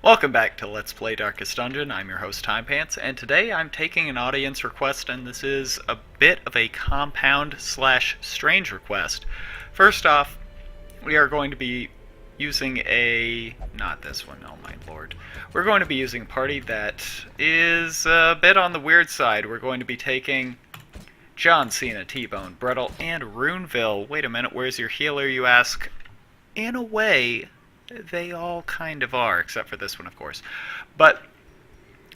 Welcome back to Let's Play Darkest Dungeon. I'm your host, Timepants, and today I'm taking an audience request, and this is a bit of a compound/strange request. First off, we are going to be using not this one, oh my lord. We're going to be using a party that is a bit on the weird side. We're going to be taking John Cena, T-Bone, Brettle, and Runeville. Wait a minute, where's your healer, you ask? In a way, they all kind of are, except for this one, of course. But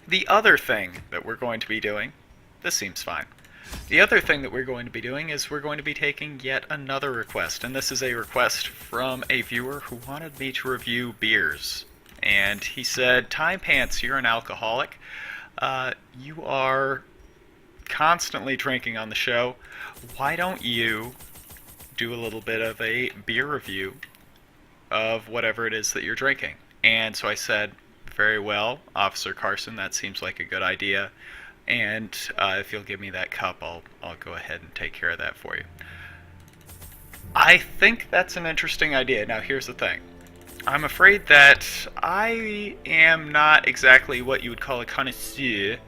the other thing that we're going to be doing, this seems fine. The other thing that we're going to be doing is we're going to be taking yet another request, and this is a request from a viewer who wanted me to review beers. And he said, Timepants, you're an alcoholic. You are constantly drinking on the show. Why don't you do a little bit of a beer review of whatever it is that you're drinking? And so I said, very well, Officer Carson, that seems like a good idea. And if you'll give me that cup, I'll go ahead and take care of that for you. I think that's an interesting idea. Now, here's the thing. I'm afraid that I am not exactly what you would call a connoisseur.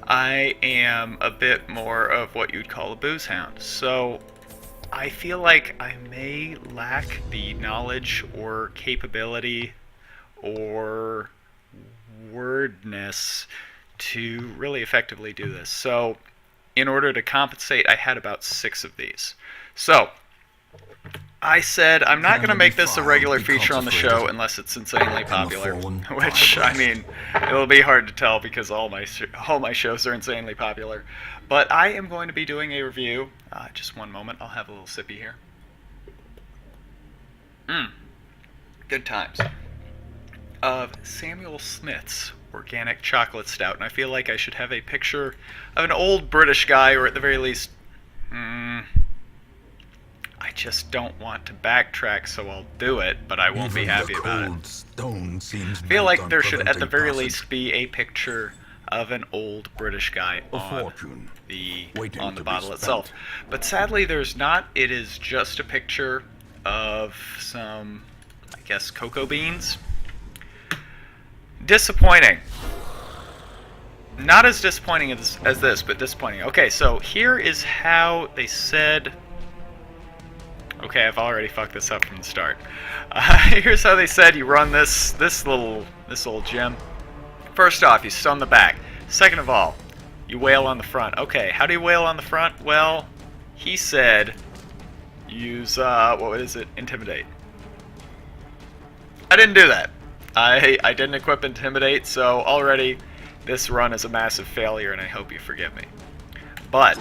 I am a bit more of what you'd call a booze hound. So I feel like I may lack the knowledge or capability or wordness to really effectively do this. So in order to compensate, I had about 6 of these. So I said I'm not going to make this a regular feature on the show unless it's insanely popular, which, I mean, it'll be hard to tell because all my shows are insanely popular. But I am going to be doing a review. Just one moment, I'll have a little sippy here. Good times. Of Samuel Smith's Organic Chocolate Stout, and I feel like I should have a picture of an old British guy, or at the very least, I just don't want to backtrack, so I'll do it, but I won't be happy about it. I feel like there should at the very least be a picture of an old British guy on the bottle itself. But sadly there's not. It is just a picture of some, I guess, cocoa beans. Disappointing. Not as disappointing as this, but disappointing. Okay, so here is how they said... Okay, I've already fucked this up from the start. Here's how they said you run this little gym. First off, you stun the back. Second of all, you wail on the front. Okay, how do you wail on the front? Well, he said use, what is it? Intimidate. I didn't do that. I didn't equip Intimidate, so already this run is a massive failure, and I hope you forgive me. But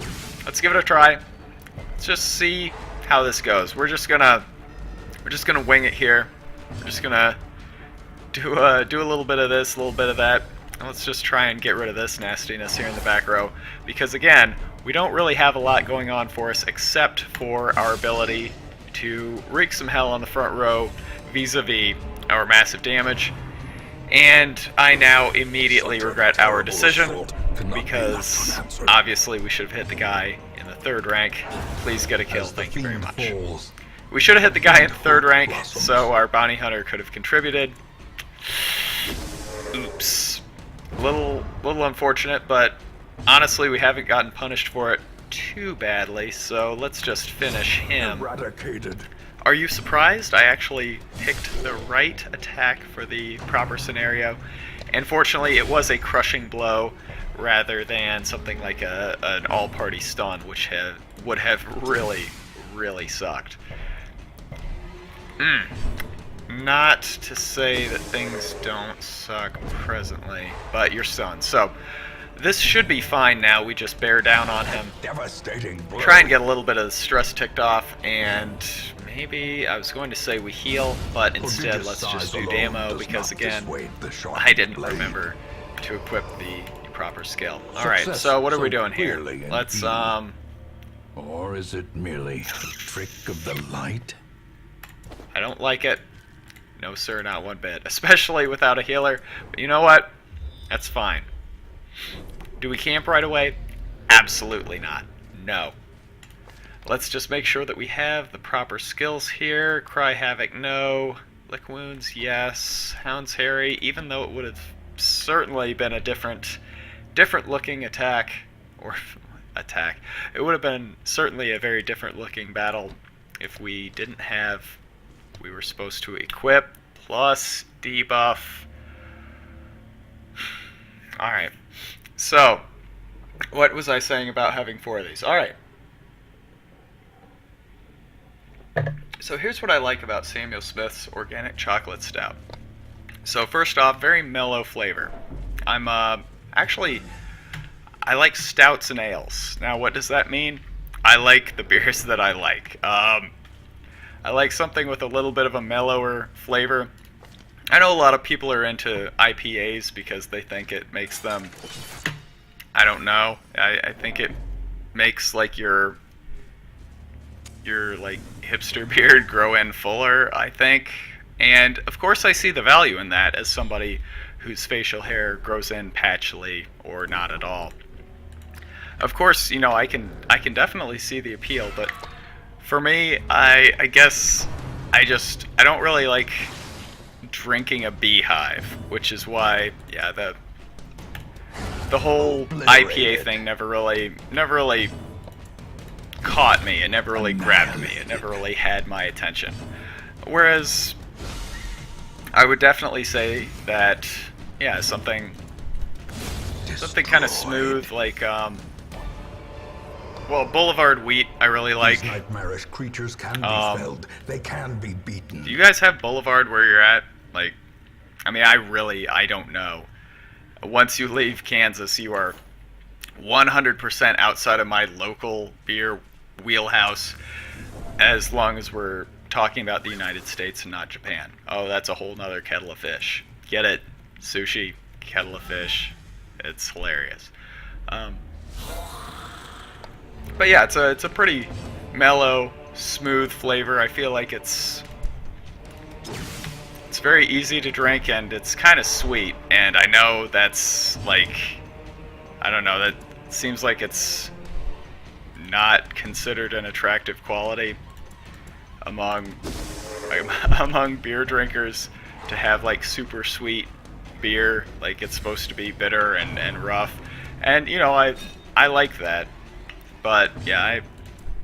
let's give it a try. Let's just see how this goes. We're just gonna wing it here. We're just gonna do a little bit of this, a little bit of that. And let's just try and get rid of this nastiness here in the back row, because again, we don't really have a lot going on for us except for our ability to wreak some hell on the front row vis-a-vis our massive damage. And I now immediately regret our decision, because obviously we should have hit the guy in the 3rd rank. Please get a kill, thank you very much. We should have hit the guy in the 3rd rank, so our bounty hunter could have contributed. Oops. Little unfortunate, but honestly we haven't gotten punished for it too badly, so let's just finish him. Eradicated. Are you surprised? I actually picked the right attack for the proper scenario. And fortunately, it was a crushing blow rather than something like an all-party stun, which would have really, really sucked. Not to say that things don't suck presently, but you're stunned. So this should be fine now. We just bear down on him. Devastating blow. Try and get a little bit of the stress ticked off, and maybe I was going to say we heal, but instead let's just do Damo, because again, I didn't remember to equip the proper skill. Alright, so what are we doing here? Let's, Or is it merely a trick of the light? I don't like it. No sir, not one bit. Especially without a healer. But you know what? That's fine. Do we camp right away? Absolutely not. No. Let's just make sure that we have the proper skills here. Cry Havoc, no. Lick wounds, yes. Hound's Harry, even though it would have certainly been a different looking attack, or attack. It would have been certainly a very different looking battle if we didn't have, we were supposed to equip plus debuff. Alright, so what was I saying about having 4 of these? Alright. So here's what I like about Samuel Smith's Organic Chocolate Stout. So first off, very mellow flavor. I'm actually, I like stouts and ales. Now what does that mean? I like the beers that I like. I like something with a little bit of a mellower flavor. I know a lot of people are into IPAs because they think it makes them, I don't know, I think it makes like your like hipster beard grow in fuller, I think. And of course I see the value in that as somebody whose facial hair grows in patchily or not at all. Of course, you know, I can definitely see the appeal, but for me, I guess I don't really like drinking a beehive, which is why, yeah, the whole IPA thing never really caught me. It never really grabbed me. It never really had my attention. Whereas I would definitely say that, yeah, something kind of smooth, like well, Boulevard Wheat I really like. These nightmarish creatures can be felled. They can be beaten. Do you guys have Boulevard where you're at? Like, I mean, I don't know. Once you leave Kansas, you are 100% outside of my local beer wheelhouse, as long as we're talking about the United States and not Japan. Oh, that's a whole nother kettle of fish. Get it? Sushi, kettle of fish. It's hilarious. But yeah, it's a pretty mellow, smooth flavor. I feel like it's very easy to drink, and it's kind of sweet. And I know that's like, I don't know, that seems like it's not considered an attractive quality among beer drinkers to have like super sweet beer. Like, it's supposed to be bitter and rough, and you know, I like that. But yeah,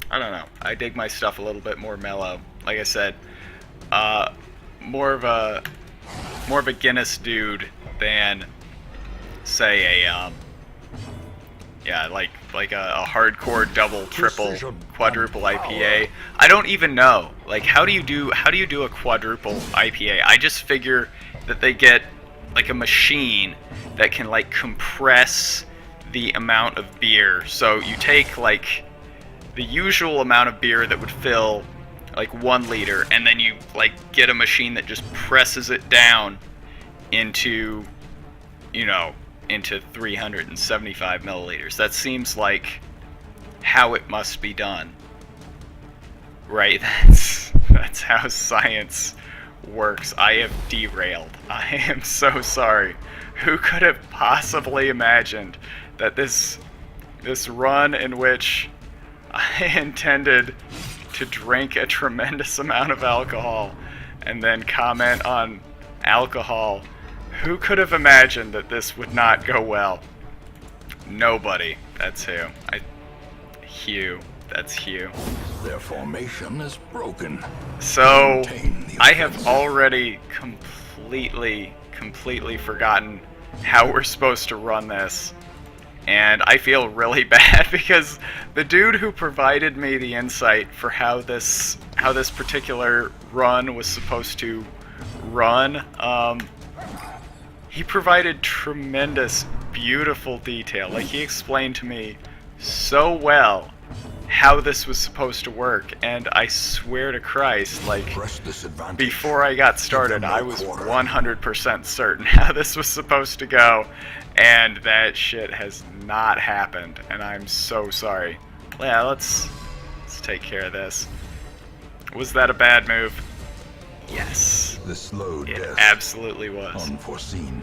I don't know. I dig my stuff a little bit more mellow. Like I said, more of a Guinness dude than say a yeah, like a hardcore double, triple, quadruple IPA. I don't even know. Like, how do you do a quadruple IPA? I just figure that they get like a machine that can like compress the amount of beer. So you take like the usual amount of beer that would fill like 1 liter, and then you like get a machine that just presses it down into, you know, into 375 milliliters. That seems like how it must be done, right? That's how science works. I have derailed. I am so sorry. Who could have possibly imagined that this run in which I intended to drink a tremendous amount of alcohol and then comment on alcohol, who could have imagined that this would not go well? Nobody. That's who. Hugh. That's Hugh. Their formation is broken. So, I have already completely forgotten how we're supposed to run this. And I feel really bad because the dude who provided me the insight for how this particular run was supposed to run, he provided tremendous, beautiful detail. Like, he explained to me so well how this was supposed to work, and I swear to Christ, like, before I got started, I was 100% certain how this was supposed to go, and that shit has not happened, and I'm so sorry. Yeah, let's take care of this. Was that a bad move? Yes. The slow it death, absolutely was. unforeseen.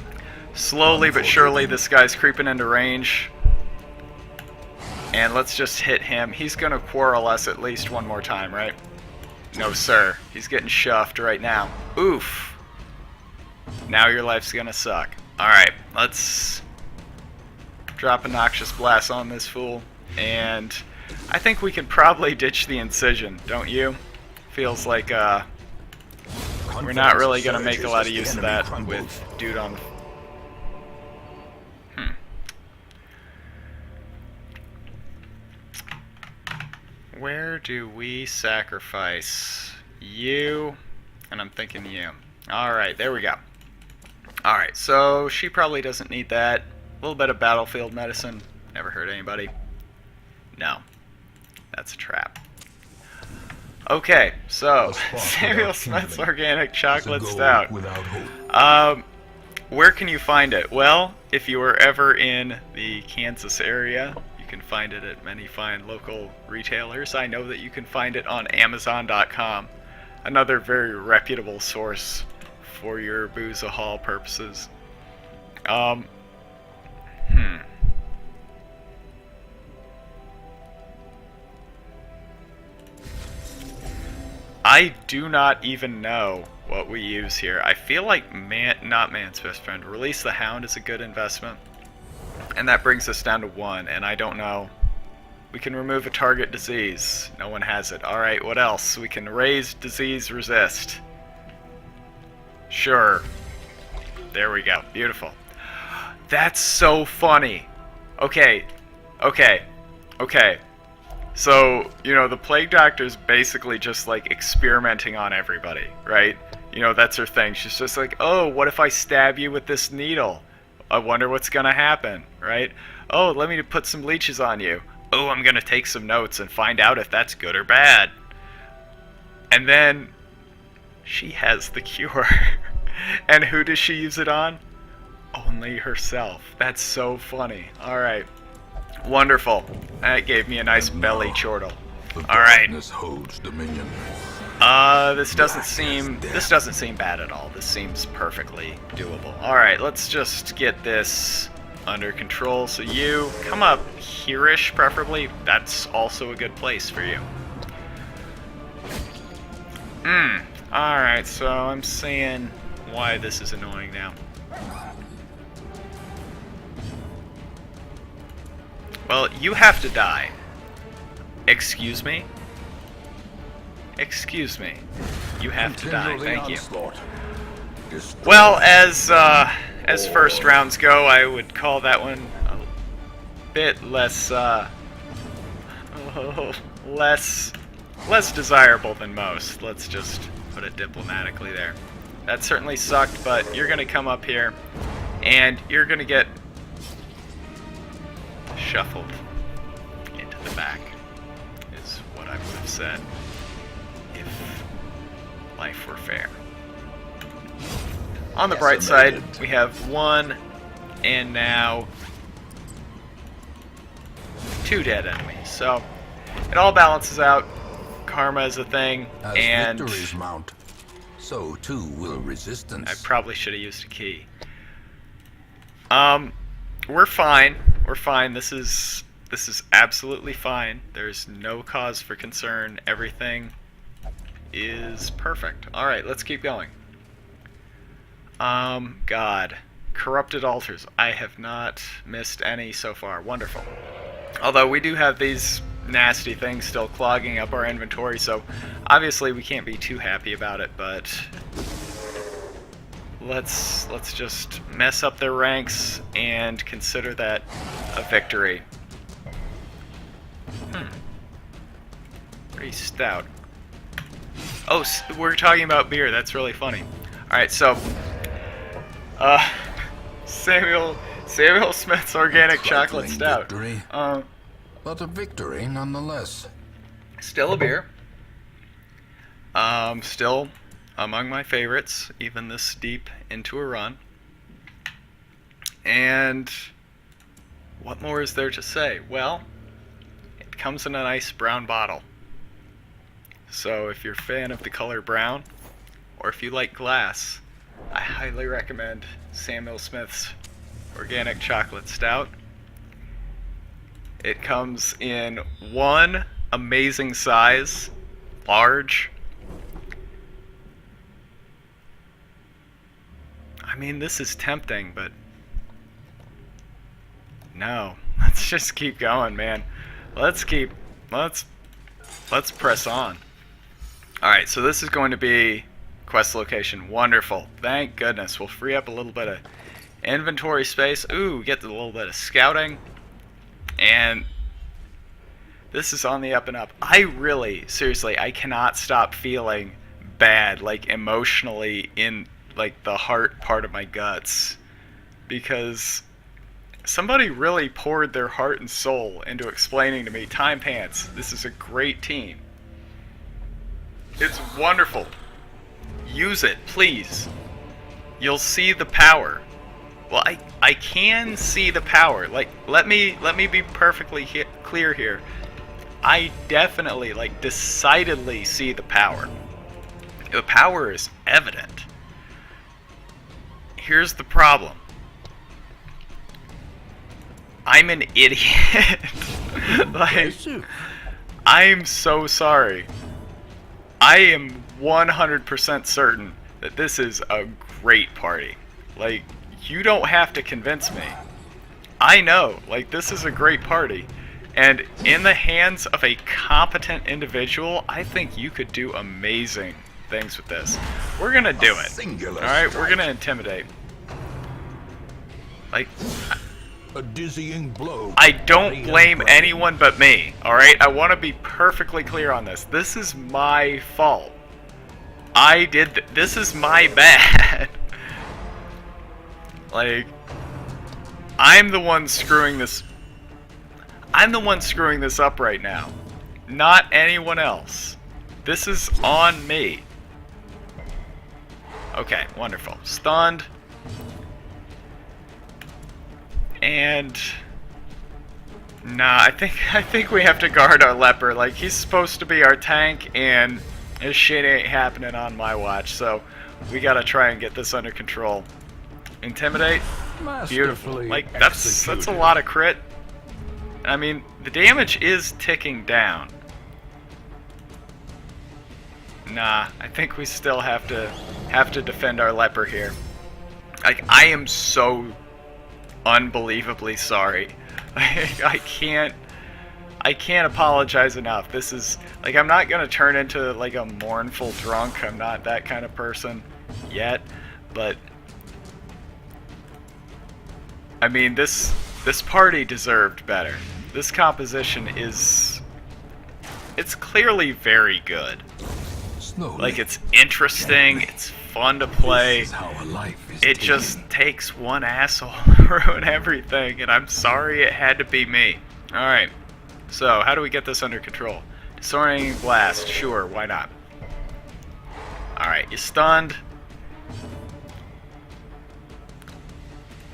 Slowly but surely, this guy's creeping into range. And let's just hit him. He's gonna quarrel us at least one more time, right? No, sir. He's getting shoved right now. Oof. Now your life's gonna suck. Alright, let's drop a Noxious Blast on this fool. And I think we can probably ditch the Incision, don't you? Feels like we're not really gonna make a lot of use of that with dude on the... Where do we sacrifice? You, and I'm thinking you. Alright, there we go. Alright, so she probably doesn't need that. A little bit of battlefield medicine. Never hurt anybody. No. That's a trap. Okay, so Samuel Smith's Organic Chocolate Stout. Where can you find it? Well, if you were ever in the Kansas area, you can find it at many fine local retailers. I know that you can find it on Amazon.com, another very reputable source for your booze haul purposes. I do not even know what we use here. I feel like not Man's Best Friend. Release the Hound is a good investment. And that brings us down to 1, and I don't know. We can remove a target disease. No one has it. Alright, what else? We can raise disease resist. Sure. There we go. Beautiful. That's so funny. Okay. So, you know, the Plague Doctor's basically just, like, experimenting on everybody, right? You know, that's her thing. She's just like, oh, what if I stab you with this needle? I wonder what's gonna happen, right? Oh, let me put some leeches on you. Oh, I'm gonna take some notes and find out if that's good or bad. And then she has the cure. And who does she use it on? Only herself. That's so funny. Alright. Wonderful. That gave me a nice belly chortle. Alright. This doesn't seem bad at all. This seems perfectly doable. Alright, let's just get this under control. So you come up here-ish, preferably. That's also a good place for you. Alright, so I'm seeing why this is annoying now. Well, you have to die. Excuse me? Excuse me. You have to die, thank you. Well, as first rounds go, I would call that one a bit less, less desirable than most. Let's just put it diplomatically there. That certainly sucked, but you're gonna come up here, and you're gonna get shuffled into the back, is what I would have said if life were fair. On the bright side, we have 1 and now 2 dead enemies, so it all balances out. Karma is a thing, and victories mount, so too will resistance. I probably should have used a key. We're fine. We're fine. This is absolutely fine. There's no cause for concern. Everything is perfect. Alright, let's keep going. God. Corrupted altars. I have not missed any so far. Wonderful. Although we do have these nasty things still clogging up our inventory, so obviously we can't be too happy about it, but let's just mess up their ranks and consider that a victory. Pretty stout. Oh, we're talking about beer. That's really funny. Alright, so Samuel Smith's Organic Chocolate Stout. Victory, but a victory nonetheless. Still a beer. Still among my favorites, even this deep into a run. And what more is there to say? Well, it comes in a nice brown bottle. So if you're a fan of the color brown, or if you like glass, I highly recommend Samuel Smith's Organic Chocolate Stout. It comes in 1 amazing size, large, I mean, this is tempting, but no. Let's just keep going, man. Let's press on. Alright, so this is going to be quest location. Wonderful. Thank goodness. We'll free up a little bit of inventory space. Ooh, get a little bit of scouting. And this is on the up and up. I really, seriously, I cannot stop feeling bad, like emotionally in like the heart part of my guts, because somebody really poured their heart and soul into explaining to me, Timepants, this is a great team. It's wonderful. Use it, please. You'll see the power. Well, I can see the power. Like, let me be perfectly clear here. I definitely, like, decidedly see the power. The power is evident. Here's the problem. I'm an idiot. Like, I'm so sorry. I am 100% certain that this is a great party. Like, you don't have to convince me. I know, like, this is a great party. And in the hands of a competent individual, I think you could do amazing things with this. We're gonna do it. Alright, we're gonna intimidate. Like, a dizzying blow. I don't blame anyone but me, alright? I want to be perfectly clear on this. This is my fault. I did this is my bad. Like, I'm the one screwing this up right now. Not anyone else. This is on me. Okay, wonderful. Stunned. And nah, I think we have to guard our leper. Like, he's supposed to be our tank, and this shit ain't happening on my watch. So we gotta try and get this under control. Intimidate. Beautiful. Like, that's a lot of crit. I mean, the damage is ticking down. Nah, I think we still have to defend our leper here. Like, I am so unbelievably sorry. I can't apologize enough. This is, like, I'm not gonna turn into like a mournful drunk. I'm not that kind of person yet, but I mean, this party deserved better. This composition it's clearly very good. Like, it's interesting, it's fun to play. It just takes one asshole to ruin everything, and I'm sorry it had to be me. Alright, so how do we get this under control? Disorienting blast, sure, why not? Alright, you stunned.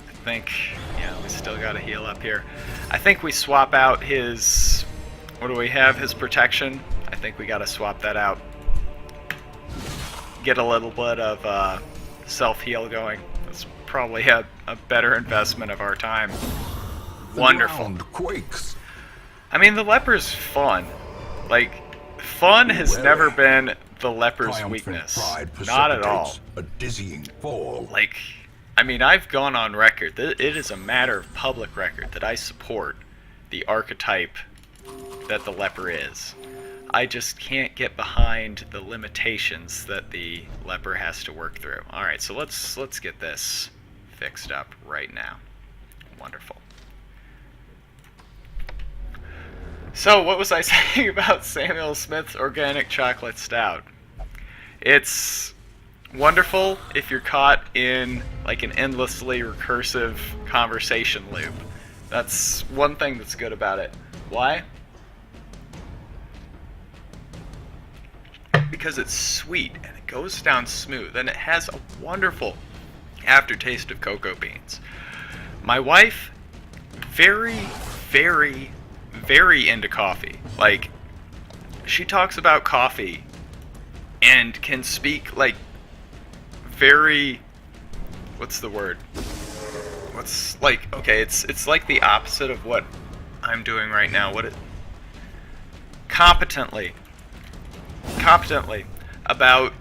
I think, yeah, we still gotta heal up here. I think we swap out his, what do we have, his protection? I think we gotta swap that out. Get a little bit of self-heal going. That's probably a better investment of our time. Wonderful. Quakes. I mean, the leper's fun. Like, fun has never been the leper's weakness. Not at all. A dizzying fall. Like, I mean, I've gone on record. It is a matter of public record that I support the archetype that the leper is. I just can't get behind the limitations that the leper has to work through. Alright, so let's get this fixed up right now. Wonderful. So, what was I saying about Samuel Smith's Organic Chocolate Stout? It's wonderful if you're caught in like an endlessly recursive conversation loop. That's one thing that's good about it. Why? Because it's sweet and it goes down smooth and it has a wonderful aftertaste of cocoa beans. My wife, very, very, very into coffee. Like, she talks about coffee and can speak like very, what's the word? What's like, okay, it's like the opposite of what I'm doing right now. Competently about,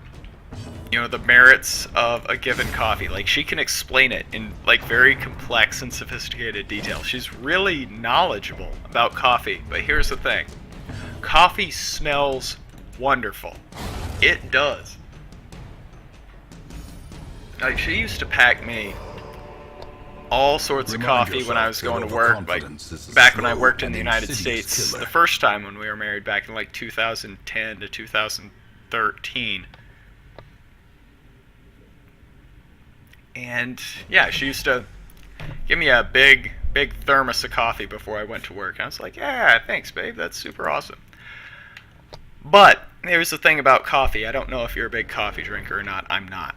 the merits of a given coffee. Like, she can explain it in, like, very complex and sophisticated detail. She's really knowledgeable about coffee. But here's the thing. Coffee smells wonderful. It does. Like, she used to pack me all sorts of coffee when I was going to work, like back when I worked in the United States the first time when we were married back in like 2010 to 2013. And yeah, she used to give me a big thermos of coffee before I went to work. And I was like, yeah, thanks, babe, that's super awesome. But here's the thing about coffee. I don't know if you're a big coffee drinker or not. I'm not.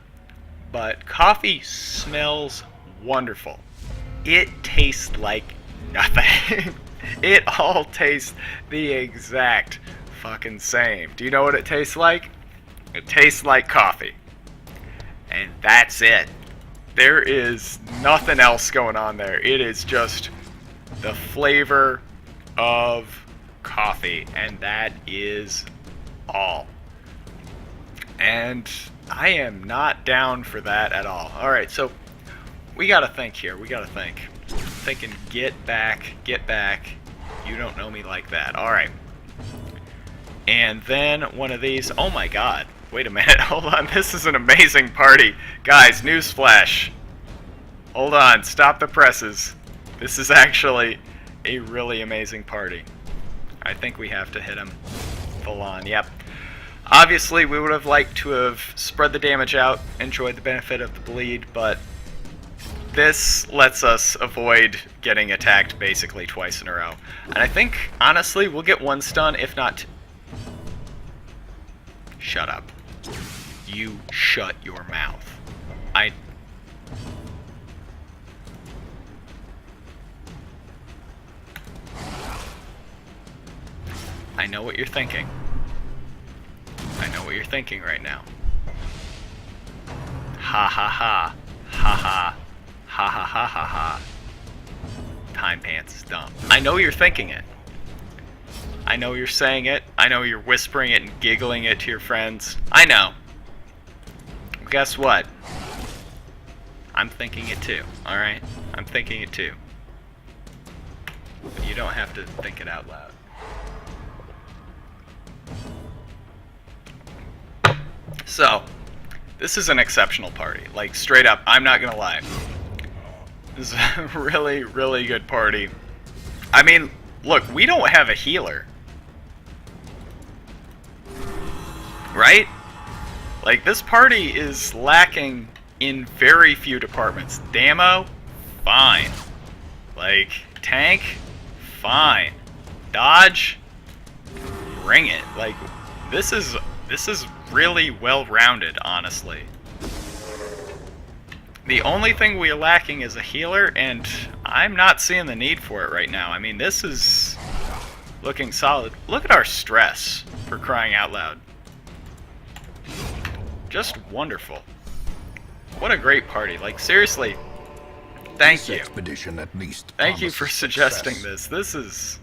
But coffee smells wonderful. It tastes like nothing. It all tastes the exact fucking same. Do you know what it tastes like? It tastes like coffee. And that's it. There is nothing else going on there. It is just the flavor of coffee. And that is all. And I am not down for that at all. Alright, so we gotta think here. We gotta think. Thinking, get back. You don't know me like that. Alright. And then one of these. Oh my god. Wait a minute. Hold on. This is an amazing party. Guys, newsflash. Hold on. Stop the presses. This is actually a really amazing party. I think we have to hit him full on. Yep. Obviously, we would have liked to have spread the damage out, enjoyed the benefit of the bleed, but this lets us avoid getting attacked basically twice in a row. And I think, honestly, we'll get one stun, if not... Shut up. You shut your mouth. I know what you're thinking. I know what you're thinking right now. Ha ha ha. Ha ha. Ha ha ha ha ha. Timepants is dumb. I know you're thinking it. I know you're saying it. I know you're whispering it and giggling it to your friends. I know. Guess what? I'm thinking it too, alright? I'm thinking it too. But you don't have to think it out loud. So, this is an exceptional party. Like, straight up, I'm not gonna lie. This is a really, really good party. I mean, look, we don't have a healer. Right? Like, this party is lacking in very few departments. Damo? Fine. Like, tank? Fine. Dodge? Bring it. Like, this is really well-rounded, honestly. The only thing we're lacking is a healer, and I'm not seeing the need for it right now. I mean, this is looking solid. Look at our stress, for crying out loud. Just wonderful. What a great party. Like, seriously, thank you. Expedition at least Thank you for promises suggesting success. this. This is,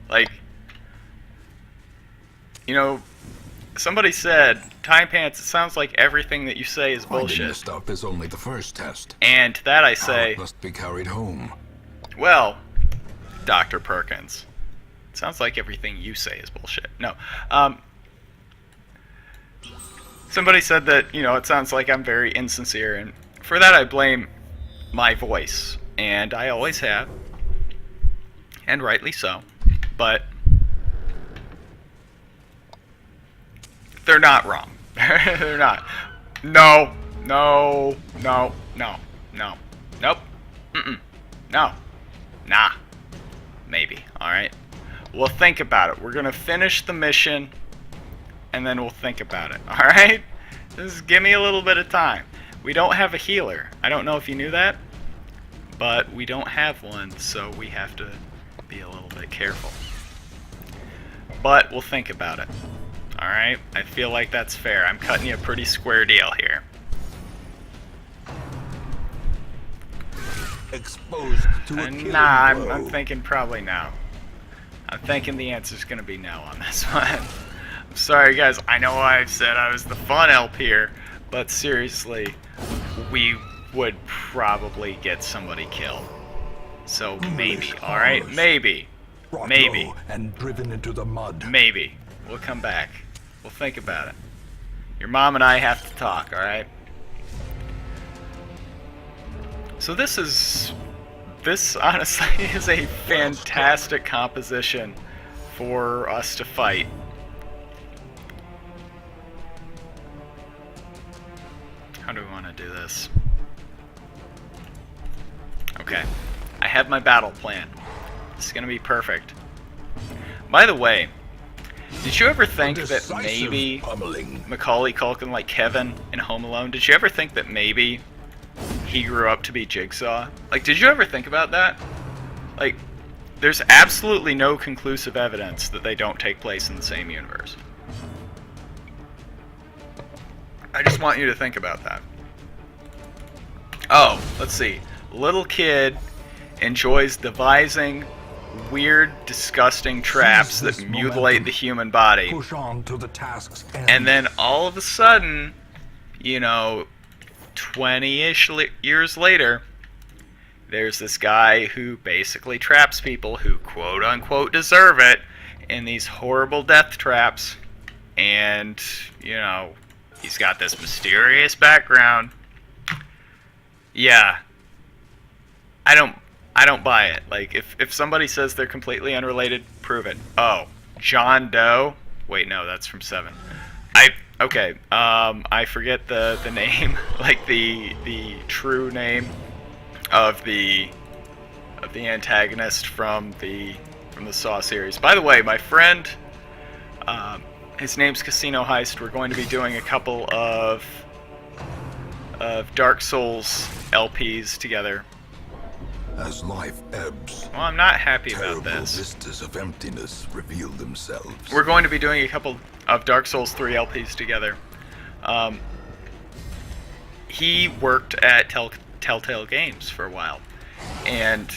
like, you know, somebody said, Timepants, it sounds like everything that you say is Finding bullshit. the stuff is only the first test. And to that I Now say, it must be carried home. well, Dr. Perkins, it sounds like everything you say is bullshit. No. Somebody said that, you know, it sounds like I'm very insincere, and for that I blame my voice. And I always have. And rightly so. But they're not wrong. They're not. No. No. No. No. No. Nope. Mm-mm. No. Nah. Maybe. Alright? We'll think about it. We're gonna finish the mission, and then we'll think about it. Alright? Just give me a little bit of time. We don't have a healer. I don't know if you knew that, but we don't have one, so we have to be a little bit careful. But we'll think about it. Alright? I feel like that's fair. I'm cutting you a pretty square deal here. Exposed to a killing Nah, I'm blow. thinking probably no. I'm thinking the answer's gonna be no on this one. I'm sorry guys, I know I've said I was the fun elf here, But seriously, we would probably get somebody killed. So maybe, alright? Maybe. Brought Maybe. low and driven into the mud. Maybe. We'll come back. We'll think about it. Your mom and I have to talk, alright? So this honestly is a fantastic composition for us to fight. How do we want to do this? Okay. I have my battle plan. This is going to be perfect. By the way, did you ever think that maybe Macaulay Culkin, like Kevin in Home Alone, did you ever think that maybe he grew up to be Jigsaw? Like, did you ever think about that? Like, there's absolutely no conclusive evidence that they don't take place in the same universe. I just want you to think about that. Oh, let's see. Little kid enjoys devising weird, disgusting traps that mutilate the human body. Push on to the task's end. And then all of a sudden, 20-ish years later, there's this guy who basically traps people who quote-unquote deserve it in these horrible death traps. And, he's got this mysterious background. Yeah. I don't buy it. Like, if somebody says they're completely unrelated, prove it. Oh, John Doe? Wait, no, that's from 7. I forget the name, like the true name of the antagonist from the Saw series. By the way, my friend, his name's Casino Heist. We're going to be doing a couple of Dark Souls LPs together. As life ebbs, Well, I'm not happy about terrible this. vistas of emptiness reveal themselves. We're going to be doing a couple of Dark Souls 3 LPs together. He worked at Telltale Games for a while, and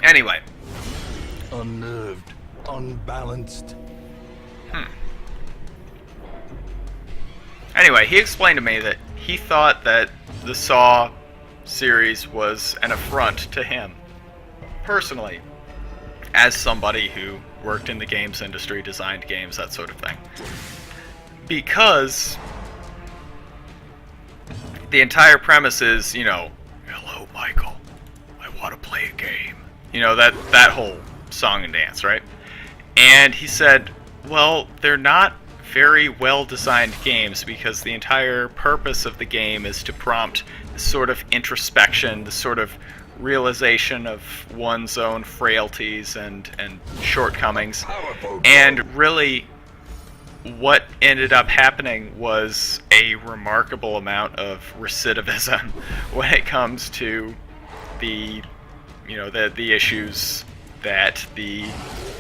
anyway, Unnerved, unbalanced. Anyway, he explained to me that he thought that the Saw series was an affront to him, personally, as somebody who worked in the games industry, designed games, that sort of thing. Because the entire premise is, hello, Michael, I want to play a game. That whole song and dance, right? And he said, well, they're not very well-designed games because the entire purpose of the game is to prompt this sort of introspection, this sort of realization of one's own frailties and shortcomings. And really, what ended up happening was a remarkable amount of recidivism when it comes to the issues that the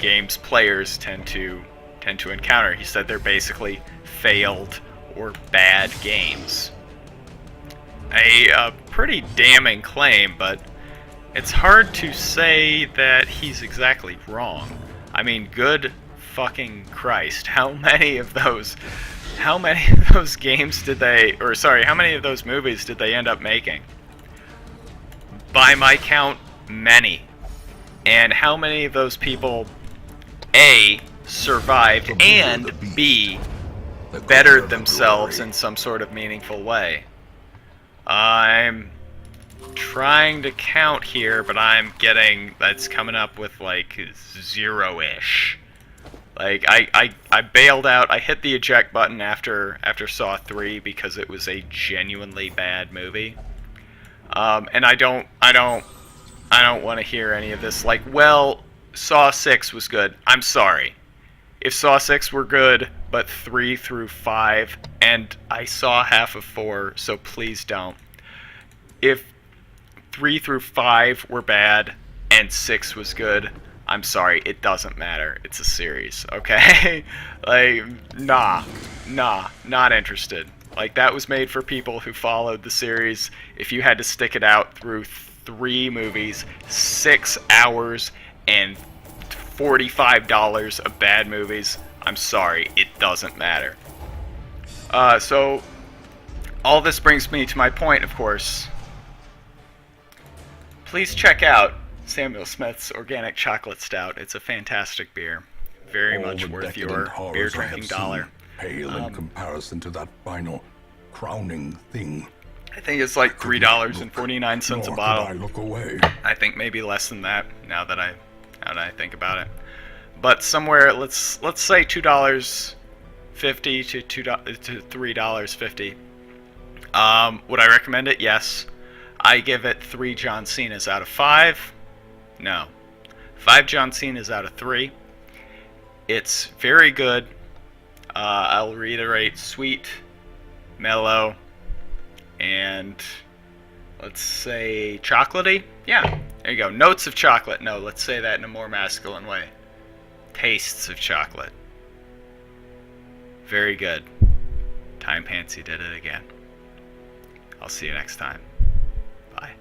game's players tend to encounter. He said they're basically failed or bad games. A pretty damning claim, but it's hard to say that he's exactly wrong. I mean, good fucking Christ, how many of those games did they, or sorry, how many of those movies did they end up making? By my count, many. And how many of those people, A, survived, and B, bettered themselves in some sort of meaningful way? I'm trying to count here, but that's coming up with like 0-ish. Like, I bailed out. I hit the eject button after Saw 3 because it was a genuinely bad movie. And I don't want to hear any of this. Like, well, Saw 6 was good. I'm sorry. If Saw 6 were good, but 3 through 5, and I saw half of 4, so please don't. If 3 through 5 were bad, and 6 was good, I'm sorry, it doesn't matter. It's a series, okay? Like, nah, not interested. Like, that was made for people who followed the series. If you had to stick it out through 3 movies, 6 hours, and $45 of bad movies, I'm sorry, it doesn't matter. So all this brings me to my point, of course. Please check out Samuel Smith's Organic Chocolate Stout. It's a fantastic beer. Very All much the worth decadent your horrors beer I have drinking dollar. seen pale in comparison to that final, crowning thing. I think it's like $3.49 a Nor could bottle. I look away. I think maybe less than that now that I think about it. But somewhere, let's say $2.50 to $3.50. Would I recommend it? Yes. I give it 3 John Cenas out of 5. No, 5 John Cenas out of 3. It's very good. I'll reiterate: sweet, mellow, and let's say chocolatey. Yeah, there you go. Notes of chocolate. No, let's say that in a more masculine way. Tastes of chocolate. Very good. Timepants, you did it again. I'll see you next time. Bye.